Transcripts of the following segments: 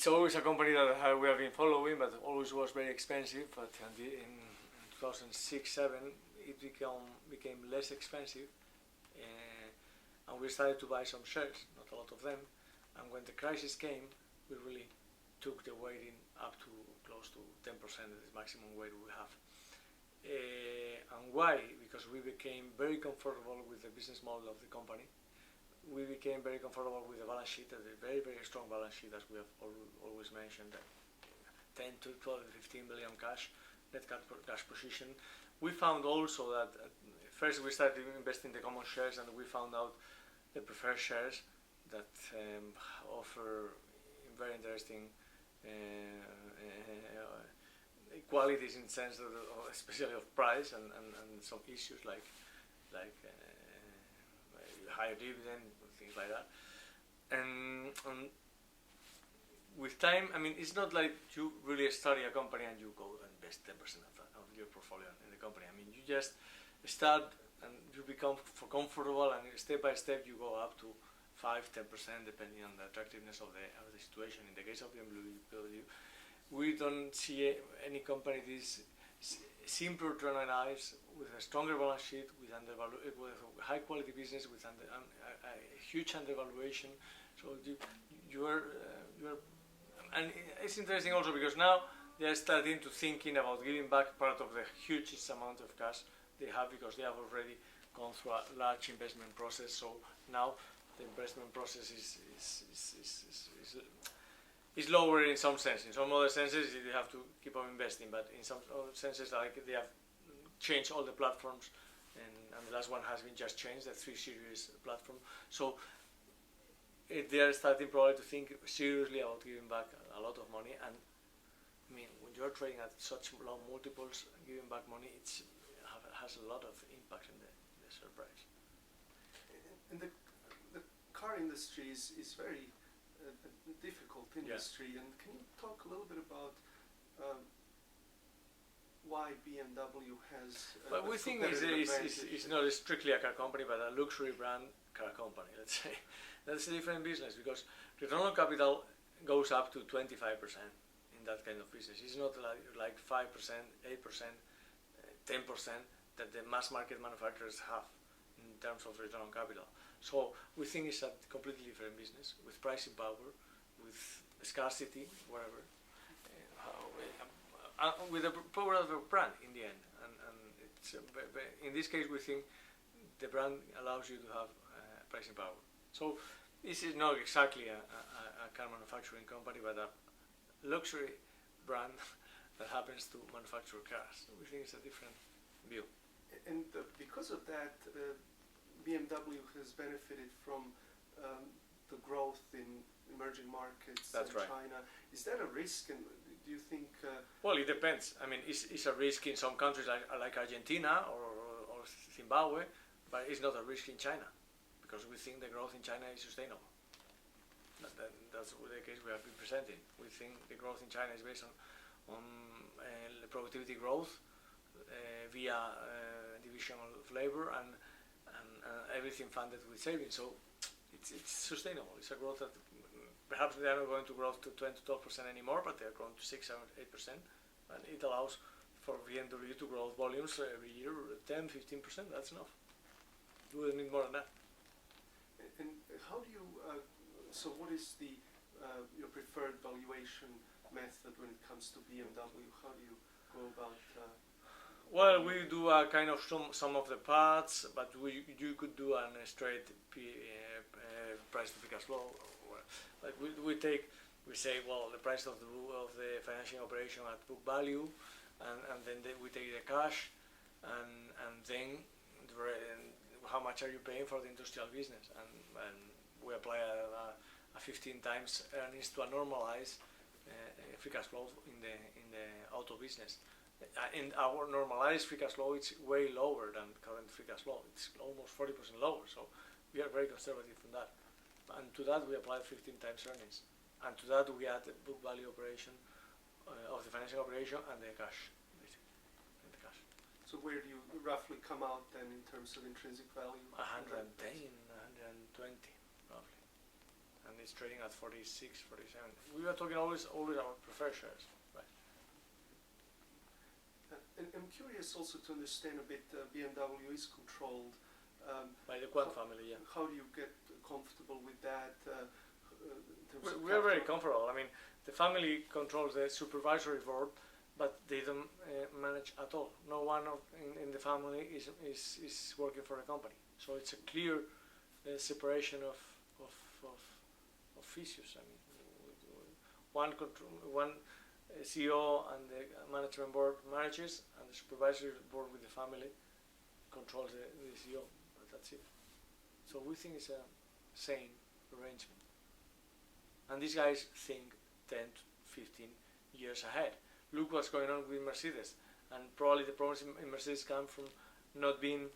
it's always a company that we have been following, but always was very expensive. But in 2006-7, it became less expensive, and we started to buy some shares, not a lot of them. And when the crisis came, we really took the weighting up to close to 10%, the maximum weight we have. And why? Because we became very comfortable with the business model of the company. We became very comfortable with the balance sheet, a very, very strong balance sheet, as we have always mentioned, 10 to 12, 15 billion cash, net cash position. We found also that first we started investing in the common shares, and we found out the preferred shares that offer very interesting qualities in sense of especially of price and some issues like higher dividend, things like that. And with time, I mean, it's not like you really study a company and you go and invest 10% of your portfolio in the company. I mean, you just start and you become comfortable, and step by step you go up to 5-10% depending on the attractiveness of the situation. In the case of BMW, we don't see any company this simpler to analyze, with a stronger balance sheet, with high quality business, with a huge undervaluation. So you are, and it's interesting also because now they are starting to thinking about giving back part of the hugest amount of cash they have, because they have already gone through a large investment process. So now the investment process is lower in some sense. In some other senses, they have to keep on investing, but in some other senses, like they have changed all the platforms, and the last one has been just changed, the 3 Series platform. So they are starting probably to think seriously about giving back a lot of money. And I mean, when you are trading at such low multiples, giving back money, has a lot of impact in the share price. And the car industry is very difficult industry, and can you talk a little bit about why BMW has well, we think it's not strictly a car company, but a luxury brand car company, let's say. That's a different business, because return on capital goes up to 25% in that kind of business. It's not like 5%, 8%, 10% that the mass market manufacturers have in terms of return on capital. So we think it's a completely different business, with pricing power, with scarcity, whatever, with the power of a brand in the end. And it's, in this case, we think the brand allows you to have pricing power. So this is not exactly a car manufacturing company, but a luxury brand that happens to manufacture cars. So we think it's a different view. And because of that, BMW has benefited from the growth in emerging markets. That's right. China. Is that a risk, and do you think? Well, it depends. I mean, it's a risk in some countries like Argentina or Zimbabwe, but it's not a risk in China, because we think the growth in China is sustainable. That's the case we have been presenting. We think the growth in China is based on productivity growth via division of labor and everything funded with savings. So it's sustainable. It's a growth that perhaps they are not going to grow to 10-12% anymore, but they are growing to 6-7-8%, and it allows for BMW to grow volumes every year 10-15%. That's enough. We will need more than that. And how do you? So what is your preferred valuation method when it comes to BMW? How do you go about? Well, we do a kind of sum of the parts, but you could do a straight price to free cash flow. Like we say, well, the price of the financing operation at book value, and then we take the cash, and then how much are you paying for the industrial business, and we apply a 15 times earnings to a normalized free cash flow in the auto business. And our normalized free cash flow is way lower than current free cash flow. It's almost 40% lower, so we are very conservative on that. And to that we apply 15 times earnings. And to that we add the book value operation of the financial operation and the cash, basically. And the cash. So where do you roughly come out then in terms of intrinsic value? 110, 120, roughly. and it's trading at 46, 47. We are talking always about preferred shares. Right. And I'm curious also to understand a bit. BMW is controlled By the Quant family, yeah. How do you get comfortable with that? We are very comfortable. I mean, the family controls the supervisory board, but they don't manage at all. No one in the family is working for a company. So it's a clear separation of issues. I mean, one CEO and the management board manages, and the supervisory board with the family controls the CEO. But that's it. So we think it's a sane arrangement. And these guys think 10 to 15 years ahead. Look what's going on with Mercedes, and probably the problems in Mercedes come from not being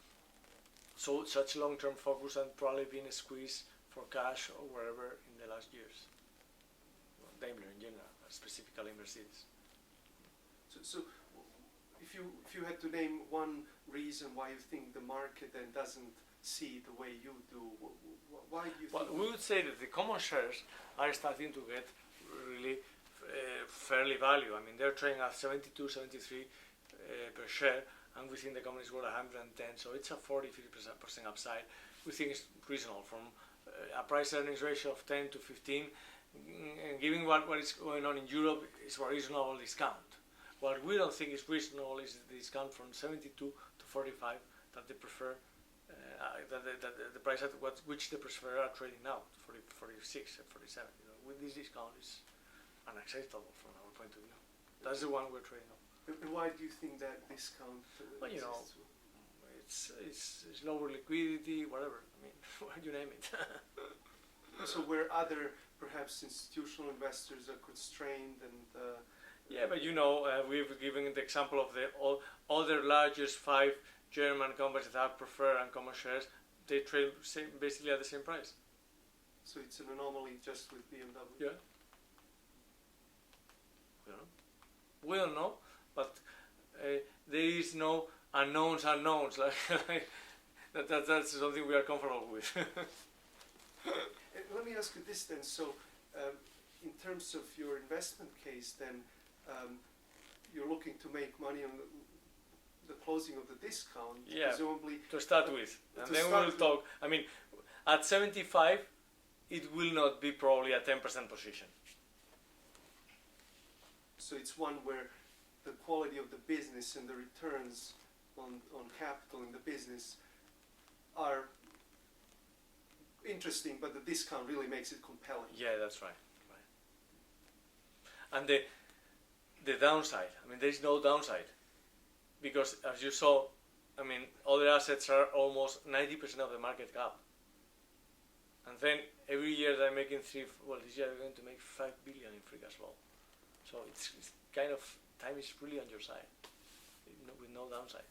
such long-term focus and probably being squeezed for cash or wherever in the last years. Daimler in general, specifically Mercedes. So if you had to name one reason why you think the market then doesn't see the way you do, why do you think? We would say that the common shares are starting to get really fairly value. I mean, they're trading at 72, 73 per share, and we think the company is worth 110, so it's a 40-50% upside. We think it's reasonable from a price-earnings ratio of 10 to 15. And given what is going on in Europe, it's a reasonable discount. What we don't think is reasonable is the discount from 72 to 45 that they prefer, that the price at which they prefer are trading now, 46 and 47. You know, with this discount is unacceptable from our point of view. That's the one we're trading on. And why do you think that discount well, you know, it's lower liquidity, whatever. I mean, you name it. So where other perhaps institutional investors are constrained and yeah, but you know, we've given the example of the other largest 5 German companies that have preferred and common shares. They trade basically at the same price. So it's an anomaly just with BMW. Yeah. We don't know, but there is no unknowns. Like that's something we are comfortable with. Let me ask you this then. So, in terms of your investment case, then you're looking to make money on the closing of the discount, yeah, presumably. To start with, and then we will talk. I mean, at 75, it will not be probably a 10% position. So it's one where the quality of the business and the returns on capital in the business are interesting, but the discount really makes it compelling. Yeah, that's right. And the downside, I mean, there is no downside, because as you saw, I mean, other assets are almost 90% of the market cap. And then every year they're making this year they're going to make 5 billion in free cash flow. So it's kind of, time is really on your side, with no downside.